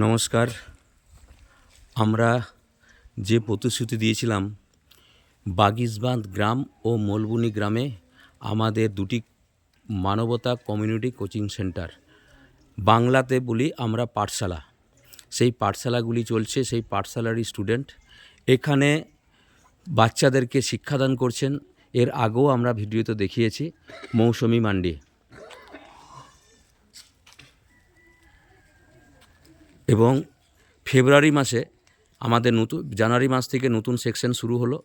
নমস্কার। আমরা যে প্রতিশ্রুতি দিয়েছিলাম বাগিসবাঁধ গ্রাম ও মলবুনি গ্রামে আমাদের দুটি মানবতা কমিউনিটি কোচিং সেন্টার, বাংলাতে বলি আমরা পাঠশালা, সেই পাঠশালাগুলি চলছে। সেই পাঠশালারই স্টুডেন্ট এখানে বাচ্চাদেরকে শিক্ষাদান করছেন। এর আগেও আমরা ভিডিওতে দেখিয়েছি মৌসুমি মান্ডি, এবং ফেব্রুয়ারি মাসে আমাদের জানুয়ারি মাস থেকে নতুন সেকশন শুরু হলো।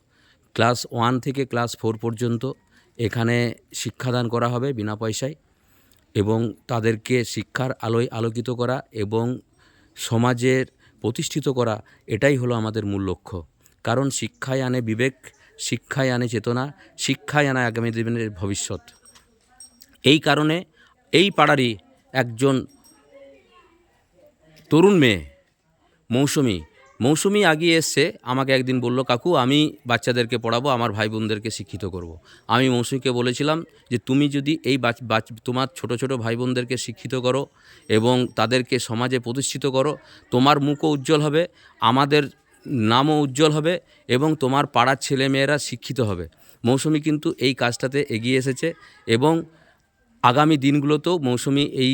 ক্লাস 1 থেকে ক্লাস 4 পর্যন্ত এখানে শিক্ষাদান করা হবে বিনা পয়সায়, এবং তাদেরকে শিক্ষার আলোয় আলোকিত করা এবং সমাজের প্রতিষ্ঠিত করা, এটাই হলো আমাদের মূল লক্ষ্য। কারণ শিক্ষায় আনে বিবেক, শিক্ষায় আনে চেতনা, শিক্ষায় আনে আগামী দিনের ভবিষ্যৎ। এই কারণে এই পাড়ারই একজন তরুণ মেয়ে মৌসুমি আগিয়ে এসছে। আমাকে একদিন বলল, কাকু আমি বাচ্চাদেরকে পড়াবো, আমার ভাই বোনদেরকে শিক্ষিত করব। আমি মৌসুমিকে বলেছিলাম যে তুমি যদি এই তোমার ছোট ছোট ভাই বোনদেরকে শিক্ষিত করো এবং তাদেরকে সমাজে প্রতিষ্ঠিত করো, তোমার মুখও উজ্জ্বল হবে, আমাদের নামও উজ্জ্বল হবে এবং তোমার পাড়ার ছেলেমেয়েরা শিক্ষিত হবে। মৌসুমি কিন্তু এই কাজটাতে এগিয়ে এসেছে এবং আগামী দিনগুলোতেও মৌসুমি এই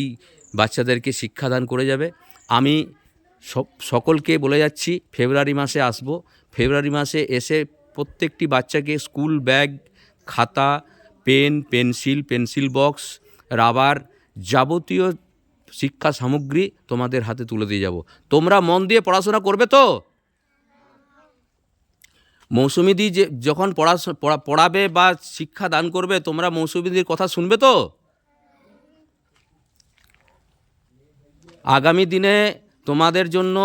বাচ্চাদেরকে শিক্ষাদান করে যাবে। আমি সকলকে বলে যাচ্ছি, ফেব্রুয়ারি মাসে আসব। ফেব্রুয়ারি মাসে এসে প্রত্যেকটি বাচ্চাকে স্কুল ব্যাগ, খাতা, পেন, পেন্সিল বক্স, রাবার, যাবতীয় শিক্ষা সামগ্রী তোমাদের হাতে তুলে দিয়ে যাব। তোমরা মন দিয়ে পড়াশোনা করবে তো? মৌসুমিদি যে যখন পড়াবে বা শিক্ষা দান করবে, তোমরা মৌসুমিদির কথা শুনবে তো? আগামী দিনে তোমাদের জন্য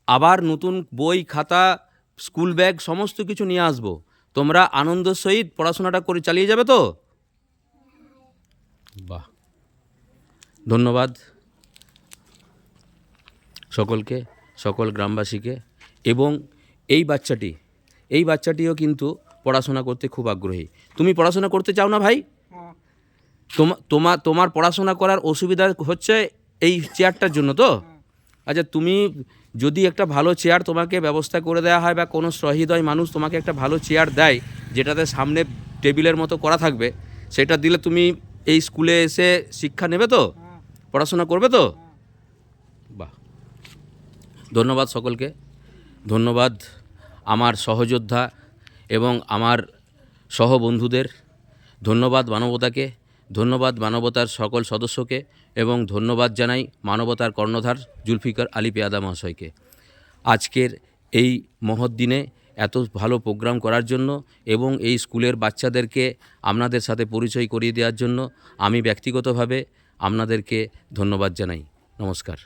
আবার নতুন বই, খাতা, স্কুল ব্যাগ সমস্ত কিছু নিয়ে আসবো। তোমরা আনন্দের সহিত পড়াশোনাটা করে চালিয়ে যাবে তো? বাহ, ধন্যবাদ সকলকে, সকল গ্রামবাসীকে। এবং এই বাচ্চাটিও কিন্তু পড়াশোনা করতে খুব আগ্রহী। তুমি পড়াশোনা করতে চাও না ভাই? তোমার পড়াশোনা করার অসুবিধা হচ্ছে এই চেয়ারটার জন্য তো? আচ্ছা, তুমি যদি একটা ভালো চেয়ার তোমাকে ব্যবস্থা করে দেওয়া হয় বা কোনো সহৃদয় মানুষ তোমাকে একটা ভালো চেয়ার দেয়, যেটাতে সামনে টেবিলের মতো করা থাকবে, সেটা দিলে তুমি এই স্কুলে এসে শিক্ষা নেবে তো? পড়াশোনা করবে তো? বাহ, ধন্যবাদ সকলকে। ধন্যবাদ আমার সহযোদ্ধা এবং আমার সহবন্ধুদের। ধন্যবাদ মানবতাকে, ধন্যবাদ মানবতার সকল সদস্যকে, এবং ধন্যবাদ জানাই মানবতার কর্ণধার জুলফিকার আলী পেয়াদা মহাশয়কে আজকের এই মহৎ দিনে এত ভালো প্রোগ্রাম করার জন্য এবং এই স্কুলের বাচ্চাদেরকে আপনাদের সাথে পরিচয় করিয়ে দেওয়ার জন্য আমি ব্যক্তিগতভাবে আপনাদেরকে ধন্যবাদ জানাই। নমস্কার।